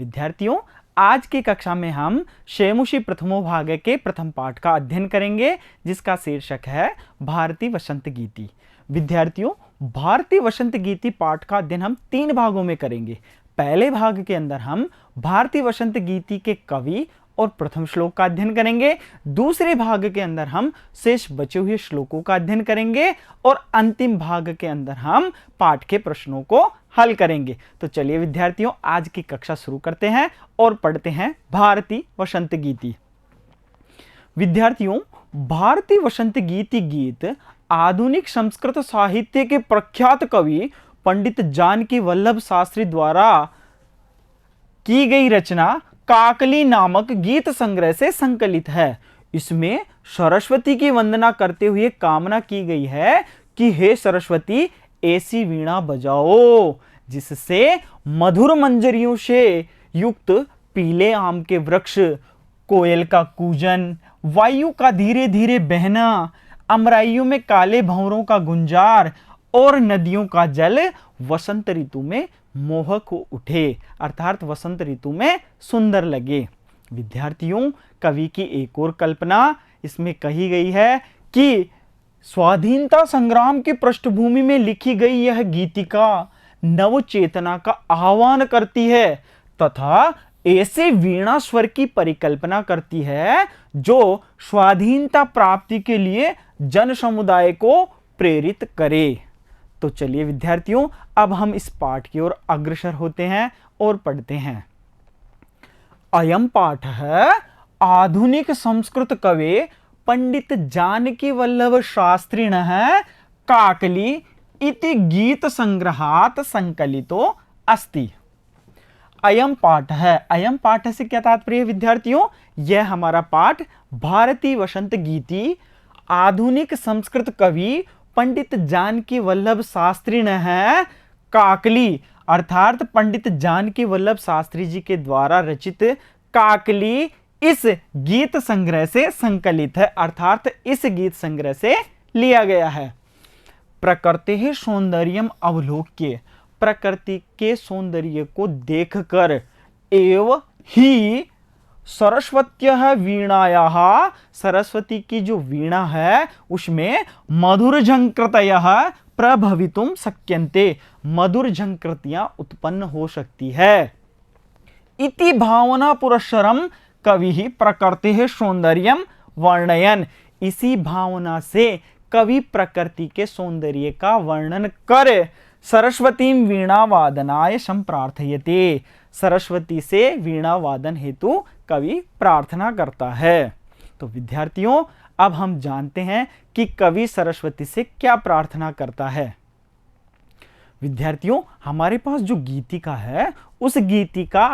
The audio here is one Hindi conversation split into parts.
विद्यार्थियों, आज की कक्षा में हम शेमुषी प्रथमो भाग के प्रथम पाठ का अध्ययन करेंगे, जिसका शीर्षक है भारतीय वसंत गीति। विद्यार्थियों, भारतीय वसंत गीति पाठ का अध्ययन हम 3 भागों में करेंगे। पहले भाग के अंदर हम भारतीय वसंत गीति के कवि और प्रथम श्लोक का अध्ययन करेंगे। दूसरे भाग के अंदर हम शेष बचे हुए श्लोकों का अध्ययन करेंगे और अंतिम भाग के अंदर हम पाठ के प्रश्नों को हल करेंगे। तो चलिए विद्यार्थियों, आज की कक्षा शुरू करते हैं और पढ़ते हैं भारतीय वसंत गीति। विद्यार्थियों, भारतीय वसंत गीति गीत आधुनिक संस्कृत साहित्य के प्रख्यात कवि पंडित जानकी वल्लभ शास्त्री द्वारा की गई रचना काकली नामक गीत संग्रह से संकलित है। इसमें सरस्वती की वंदना करते हुए कामना की गई है कि हे सरस्वती, ऐसी वीणा बजाओ जिससे मधुर मंजरियों से युक्त पीले आम के वृक्ष, कोयल का कूजन, वायु का धीरे धीरे बहना, अमराइयों में काले भंवरों का गुंजार और नदियों का जल वसंत ऋतु में मोहक हो उठे, अर्थात वसंत ऋतु में सुंदर लगे। विद्यार्थियों, कवि की एक और कल्पना इसमें कही गई है कि स्वाधीनता संग्राम की पृष्ठभूमि में लिखी गई यह गीतिका नव चेतना का आह्वान करती है तथा ऐसे वीणा स्वर की परिकल्पना करती है जो स्वाधीनता प्राप्ति के लिए जन समुदाय को प्रेरित करे। तो चलिए विद्यार्थियों, अब हम इस पाठ की ओर अग्रसर होते हैं और पढ़ते हैं। अयम पाठ है आधुनिक संस्कृत कवि पंडित जानकी वल्लभ शास्त्रिणः काकली इति गीत संग्रहात संकलितो अस्ति। अयम पाठ है, अयम पाठ से क्या तात्पर्य विद्यार्थियों? यह हमारा पाठ भारतीय वसंत गीति आधुनिक संस्कृत कवि पंडित जानकी वल्लभ शास्त्रिणः काकली, अर्थात पंडित जानकी वल्लभ शास्त्री जी के द्वारा रचित काकली इस गीत संग्रह से संकलित है, अर्थात इस गीत संग्रह से लिया गया है। प्रकृति सौंदर्यम अवलोक्य, प्रकृति के सौंदर्य को देखकर, एव ही सरस्वत्यः वीणायाः, सरस्वती की जो वीणा है उसमें मधुर झंकृतयः प्रभवितुम शक्यन्ते, मधुर झंकृतियां उत्पन्न हो सकती है। इति भावना पुरस्सरम कवि प्रकृति सौंदर्यम वर्णयन, इसी भावना से कवि प्रकृति के सौंदर्य का वर्णन कर सरस्वती वीणा वादनाय संप्रार्थयते, सरस्वती से वीणा वादन हेतु कवि प्रार्थना करता है। तो विद्यार्थियों, अब हम जानते हैं कि कवि सरस्वती से क्या प्रार्थना करता है। विद्यार्थियों, हमारे पास जो गीतिका है उस गीतिका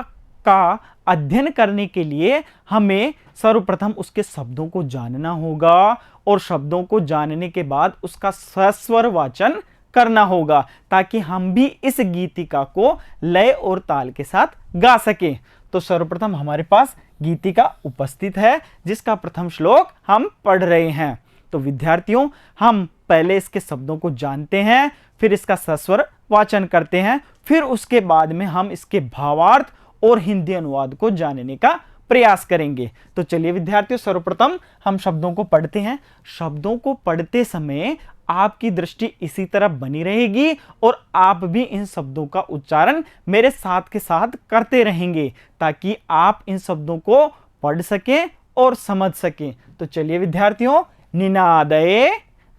का अध्ययन करने के लिए हमें सर्वप्रथम उसके शब्दों को जानना होगा और शब्दों को जानने के बाद उसका सस्वर वाचन करना होगा ताकि हम भी इस गीतिका को लय और ताल के साथ गा सकें। तो सर्वप्रथम हमारे पास गीतिका उपस्थित है जिसका प्रथम श्लोक हम पढ़ रहे हैं। तो विद्यार्थियों, हम पहले इसके शब्दों को जानते हैं, फिर इसका सस्वर वाचन करते हैं, फिर उसके बाद में हम इसके भावार्थ और हिंदी अनुवाद को जानने का प्रयास करेंगे। तो चलिए विद्यार्थियों, सर्वप्रथम हम शब्दों को पढ़ते हैं। शब्दों को पढ़ते समय आपकी दृष्टि इसी तरफ बनी रहेगी और आप भी इन शब्दों का उच्चारण मेरे साथ के साथ करते रहेंगे ताकि आप इन शब्दों को पढ़ सकें और समझ सकें। तो चलिए विद्यार्थियों, निनादये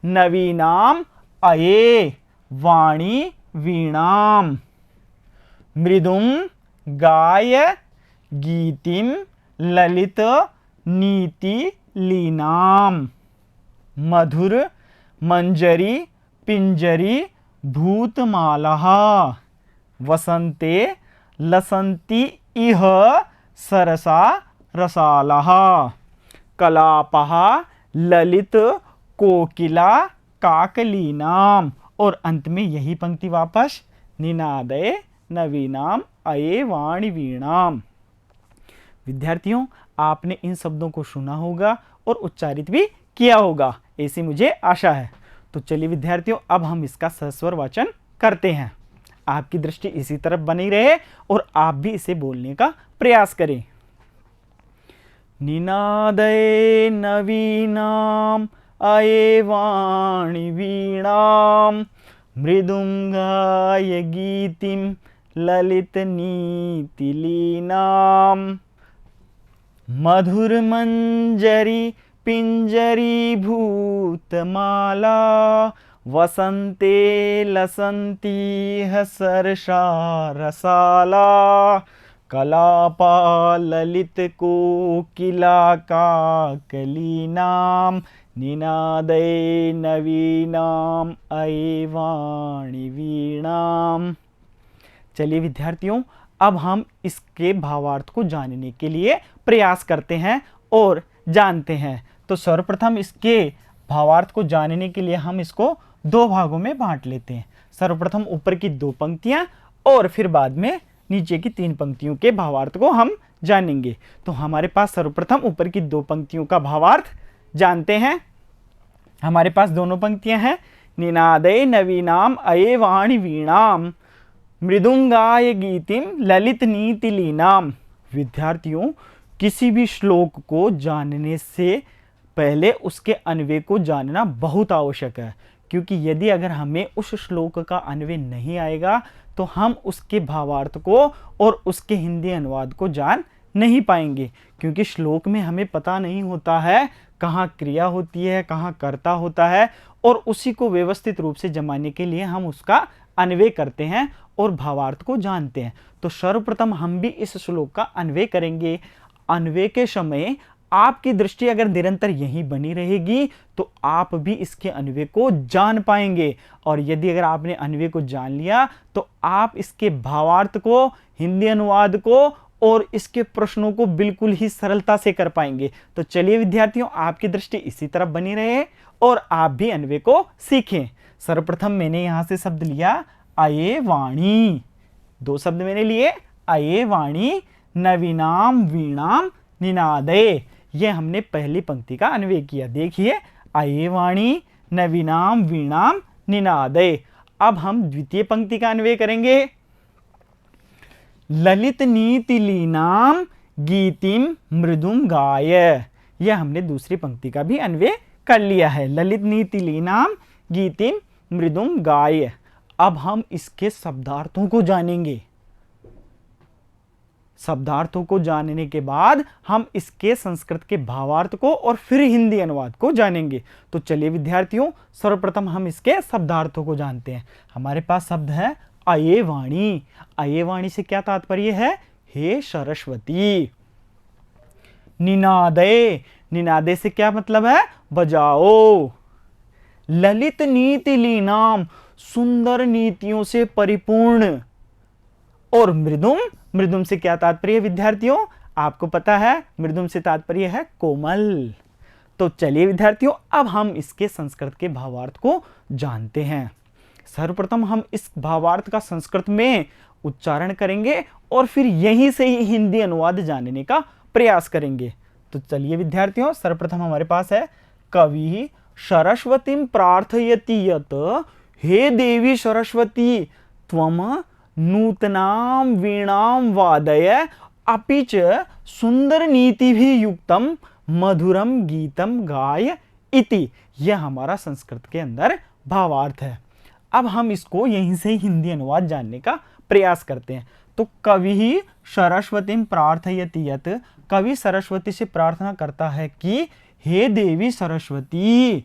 नवीनाम अये वाणी वीणाम, मृदुम गाय गीतिम ललित नीति लीनाम, मधुर मंजरी पिंजरी भूतमालः, वसंते लसंति इह सरसा रसालः, कलापः ललित कोकिला काकलीनाम, और अंत में यही पंक्ति वापस, निनादये नवीनाम अये वाणी वीणाम। विद्यार्थियों, आपने इन शब्दों को सुना होगा और उच्चारित भी किया होगा, ऐसी मुझे आशा है। तो चलिए विद्यार्थियों, अब हम इसका सस्वर वाचन करते हैं। आपकी दृष्टि इसी तरफ बनी रहे और आप भी इसे बोलने का प्रयास करें। निनादे नवीनाम अये वाणी वीणाम मृदुंगाय गीतिम ललित नीतिलीनाम मधुर मंजरी पिंजरी भूतमाला वसंते लसंती हसर्षा रसाला कलापा ललित कोकिला काकलीनाम निनादे नवीनाम अये वाणी वीणाम। चलिए विद्यार्थियों, अब हम इसके भावार्थ को जानने के लिए प्रयास करते हैं और जानते हैं। तो सर्वप्रथम इसके भावार्थ को जानने के लिए हम इसको दो भागों में बांट लेते हैं। सर्वप्रथम ऊपर की दो पंक्तियां और फिर बाद में नीचे की तीन पंक्तियों के भावार्थ को हम जानेंगे। तो हमारे पास सर्वप्रथम ऊपर की दो पंक्तियों का भावार्थ जानते हैं। हमारे पास दोनों पंक्तियां हैं, निनादे नवीनाम अये वाणी वीणाम मृदुंगाय गीतिम ललित नीतिलीनाम। विद्यार्थियों, किसी भी श्लोक को जानने से पहले उसके अन्वय को जानना बहुत आवश्यक है, क्योंकि यदि अगर हमें उस श्लोक का अन्वय नहीं आएगा तो हम उसके भावार्थ को और उसके हिंदी अनुवाद को जान नहीं पाएंगे। क्योंकि श्लोक में हमें पता नहीं होता है कहाँ क्रिया होती है, कहाँ कर्ता होता है, और उसी को व्यवस्थित रूप से जमाने के लिए हम उसका अन्वय करते हैं और भावार्थ को जानते हैं। तो सर्वप्रथम हम भी इस श्लोक का अन्वय करेंगे। अन्वय के समय आपकी दृष्टि अगर निरंतर यही बनी रहेगी तो आप भी इसके अन्वय को जान पाएंगे, और यदि अगर आपने अन्वय को जान लिया तो आप इसके भावार्थ को, हिंदी अनुवाद को और इसके प्रश्नों को बिल्कुल ही सरलता से कर पाएंगे। तो चलिए विद्यार्थियों, आपकी दृष्टि इसी तरफ बनी रहे और आप भी अन्वय को सीखें। सर्वप्रथम मैंने यहां से शब्द लिया अये वाणी, दो शब्द मैंने लिए, अये वाणी नवीनाम वीणाम निनादे। ये हमने पहली पंक्ति का अन्वय किया। देखिए, अये वाणी नवीनाम वीणाम निनादे। अब हम द्वितीय पंक्ति का अन्वय करेंगे। ललित नीतिलीनाम गीतिम मृदुम गाय। यह हमने दूसरी पंक्ति का भी अन्वय कर लिया है। ललित नीतिलीनाम गीतिम मृदुम गाय। अब हम इसके शब्दार्थों को जानेंगे। शब्दार्थों को जानने के बाद हम इसके संस्कृत के भावार्थ को और फिर हिंदी अनुवाद को जानेंगे। तो चलिए विद्यार्थियों, सर्वप्रथम हम इसके शब्दार्थों को जानते हैं। हमारे पास शब्द है अये वाणी। अये वाणी से क्या तात्पर्य है? हे सरस्वती। निनादे, निनादे से क्या मतलब है? बजाओ। ललित नीतिलीनाम, सुंदर नीतियों से परिपूर्ण। और मृदुम, मृदुम से क्या तात्पर्य विद्यार्थियों? आपको पता है, मृदुम से तात्पर्य है कोमल। तो चलिए विद्यार्थियों, अब हम इसके संस्कृत के भावार्थ को जानते हैं। सर्वप्रथम हम इस भावार्थ का संस्कृत में उच्चारण करेंगे और फिर यहीं से ही हिंदी अनुवाद जानने का प्रयास करेंगे। तो चलिए विद्यार्थियों, सर्वप्रथम हमारे पास है, कवि सरस्वतीं प्रार्थयति यत् हे देवी सरस्वती त्वम नूतनां वीणां वादय अपि च सुंदर नीति भी युक्तम मधुरम गीतम गाय इति। यह हमारा संस्कृत के अंदर भावार्थ है। अब हम इसको यहीं से हिंदी अनुवाद जानने का प्रयास करते हैं। तो कवि सरस्वतीं प्रार्थयति यत्, कवि सरस्वती से प्रार्थना करता है कि हे देवी सरस्वती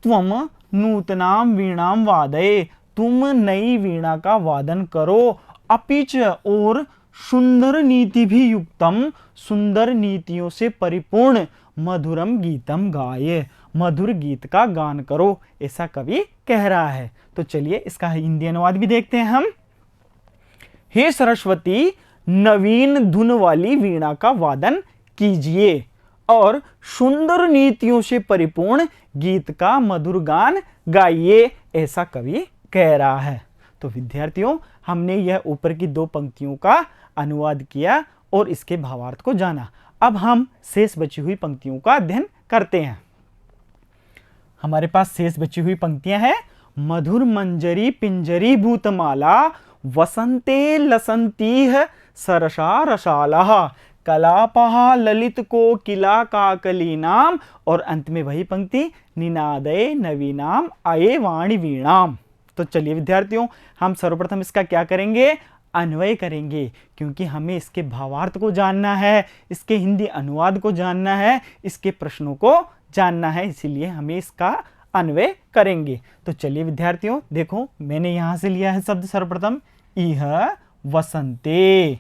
त्वम नूतनां वीणां वादय, तुम नई वीणा का वादन करो, अपिच और सुंदर नीति भी युक्तम, सुंदर नीतियों से परिपूर्ण, मधुरम गीतम गाये, मधुर गीत का गान करो, ऐसा कवि कह रहा है। तो चलिए इसका हिंदी अनुवाद भी देखते हैं हम। हे सरस्वती, नवीन धुन वाली वीणा का वादन कीजिए और सुंदर नीतियों से परिपूर्ण गीत का मधुर गान गाइए, ऐसा कवि कह रहा है। तो विद्यार्थियों, हमने यह ऊपर की दो पंक्तियों का अनुवाद किया और इसके भावार्थ को जाना। अब हम शेष बची हुई पंक्तियों का अध्ययन करते हैं। हमारे पास शेष बची हुई पंक्तियां हैं, मधुर मंजरी पिंजरी भूतमाला वसंते लसंतीह सरसा रसालः कलापहा ललित को किला काकलीनाम, और अंत में वही पंक्ति निनादे नवीनाम आये वाणी वीणाम। तो चलिए विद्यार्थियों, हम सर्वप्रथम इसका क्या करेंगे, अन्वय करेंगे, क्योंकि हमें इसके भावार्थ को जानना है, इसके हिंदी अनुवाद को जानना है, इसके प्रश्नों को जानना है, इसीलिए हमें इसका अन्वय करेंगे। तो चलिए विद्यार्थियों, देखो मैंने यहां से लिया है शब्द सर्वप्रथम इह वसंते,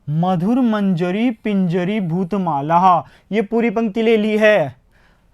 मधुर मंजरी पिंजरी भूतमाला, ये पूरी पंक्ति ले ली है।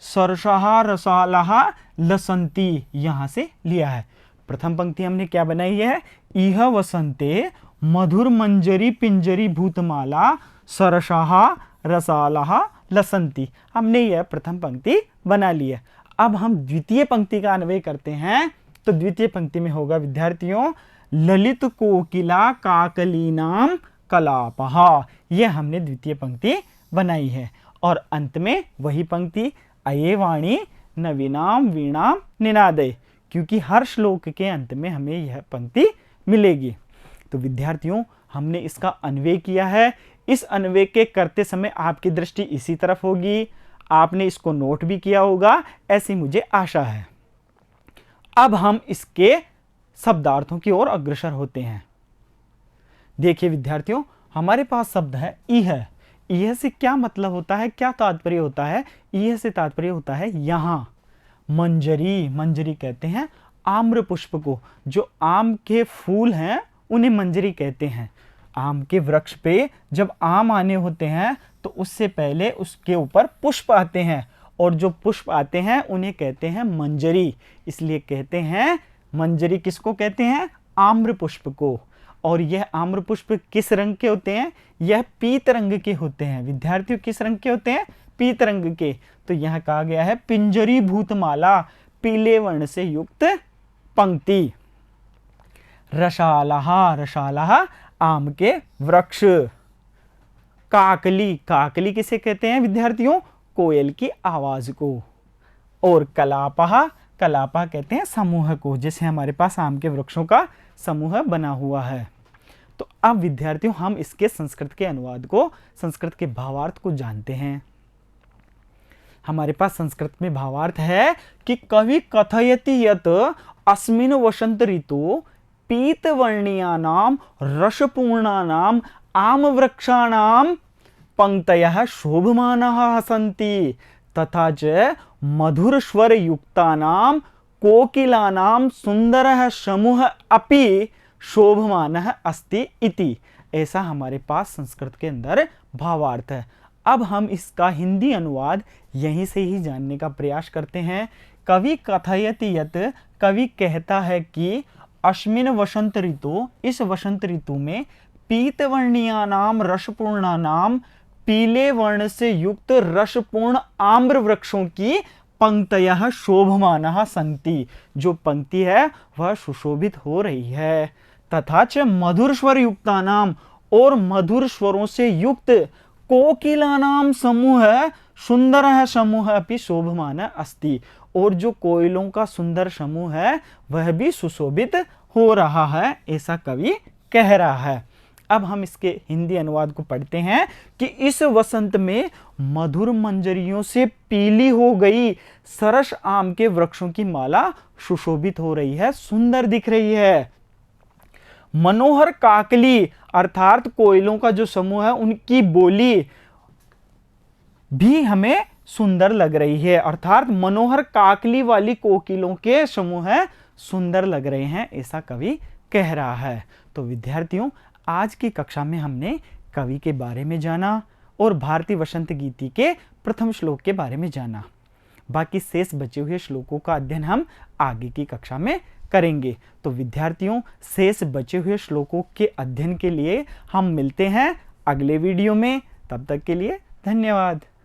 सरसहा रसालहा लसंती, यहां से लिया है। प्रथम पंक्ति हमने क्या बनाई है, इह वसंते मधुर मंजरी पिंजरी भूतमाला सरसहा रसालहा लसंती, हमने यह प्रथम पंक्ति बना ली है। अब हम द्वितीय पंक्ति का अन्वय करते हैं। तो द्वितीय पंक्ति में होगा विद्यार्थियों ललित कोकिला काकलीनाम कलापहा, यह हमने द्वितीय पंक्ति बनाई है। और अंत में वही पंक्ति अये वाणी नवीनाम वीणाम निनादय, क्योंकि हर श्लोक के अंत में हमें यह पंक्ति मिलेगी। तो विद्यार्थियों, हमने इसका अन्वय किया है। इस अन्वय के करते समय आपकी दृष्टि इसी तरफ होगी, आपने इसको नोट भी किया होगा, ऐसी मुझे आशा है। अब हम इसके शब्दार्थों की ओर अग्रसर होते हैं। देखिए विद्यार्थियों, हमारे पास शब्द है इह। इह से क्या मतलब होता है, क्या तात्पर्य होता है? इह से तात्पर्य होता है यहां। मंजरी, मंजरी कहते हैं आम्र पुष्प को, जो आम के फूल हैं उन्हें मंजरी कहते हैं। आम के वृक्ष पे जब आम आने होते हैं तो उससे पहले उसके ऊपर पुष्प आते हैं, और जो पुष्प आते हैं उन्हें कहते हैं मंजरी। इसलिए कहते हैं मंजरी किसको कहते हैं, आम्र पुष्प को। और यह आम्र पुष्प किस रंग के होते हैं, यह पीत रंग के होते हैं। विद्यार्थियों किस रंग के होते हैं, पीत रंग के। तो यह कहा गया है पिंजरी भूतमाला, पीले वर्ण से युक्त पंक्ति। रसालहा, रसालहा आम के वृक्ष। काकली, काकली किसे कहते हैं विद्यार्थियों, कोयल की आवाज को। और कलापहा, कलापा कहते हैं समूह को, जैसे हमारे पास आम के वृक्षों का समूह बना हुआ है। तो अब विद्यार्थियों हम इसके संस्कृत के अनुवाद को, संस्कृत के भावार्थ को जानते हैं। हमारे पास संस्कृत में भावार्थ है कि कवि कथयति यत अस्मिन् वसंत ऋतु पीतवर्णीयानाम रसपूर्णानाम आम वृक्षाणाम पंक्तयः शोभमानाः सन्ति तथा च मधुर स्वर युक्तानाम कोकिलानाम सुंदरः समूह अपि शोभमानः अस्ति इति। ऐसा हमारे पास संस्कृत के अंदर भावार्थ है। अब हम इसका हिंदी अनुवाद यहीं से ही जानने का प्रयास करते हैं। कवि कथयति यत, कवि कहता है कि अस्मिन् वसंत ऋतु, इस वसंत ऋतु में पीतवर्णीयानाम रसपूर्णानाम, पीले वर्ण से युक्त रसपूर्ण आम्र वृक्षों की पंक्तयः शोभमानः सन्ति, जो पंक्ति है वह सुशोभित हो रही है। तथा च मधुर स्वर युक्तानाम, और मधुर स्वरों से युक्त कोकिलानाम समूह सुंदर समूह अपि शोभमान अस्ति, और जो कोयलों का सुंदर समूह है वह भी सुशोभित हो रहा है, ऐसा कवि कह रहा है। अब हम इसके हिंदी अनुवाद को पढ़ते हैं कि इस वसंत में मधुर मंजरियों से पीली हो गई सरस आम के वृक्षों की माला सुशोभित हो रही है, सुंदर दिख रही है। मनोहर काकली अर्थात कोयलों का जो समूह है उनकी बोली भी हमें सुंदर लग रही है, अर्थात मनोहर काकली वाली कोकिलों के समूह सुंदर लग रहे हैं, ऐसा कवि कह रहा है। तो विद्यार्थियों, आज की कक्षा में हमने कवि के बारे में जाना और भारतीय वसंत गीति के प्रथम श्लोक के बारे में जाना। बाकी शेष बचे हुए श्लोकों का अध्ययन हम आगे की कक्षा में करेंगे। तो विद्यार्थियों, शेष बचे हुए श्लोकों के अध्ययन के लिए हम मिलते हैं अगले वीडियो में। तब तक के लिए धन्यवाद।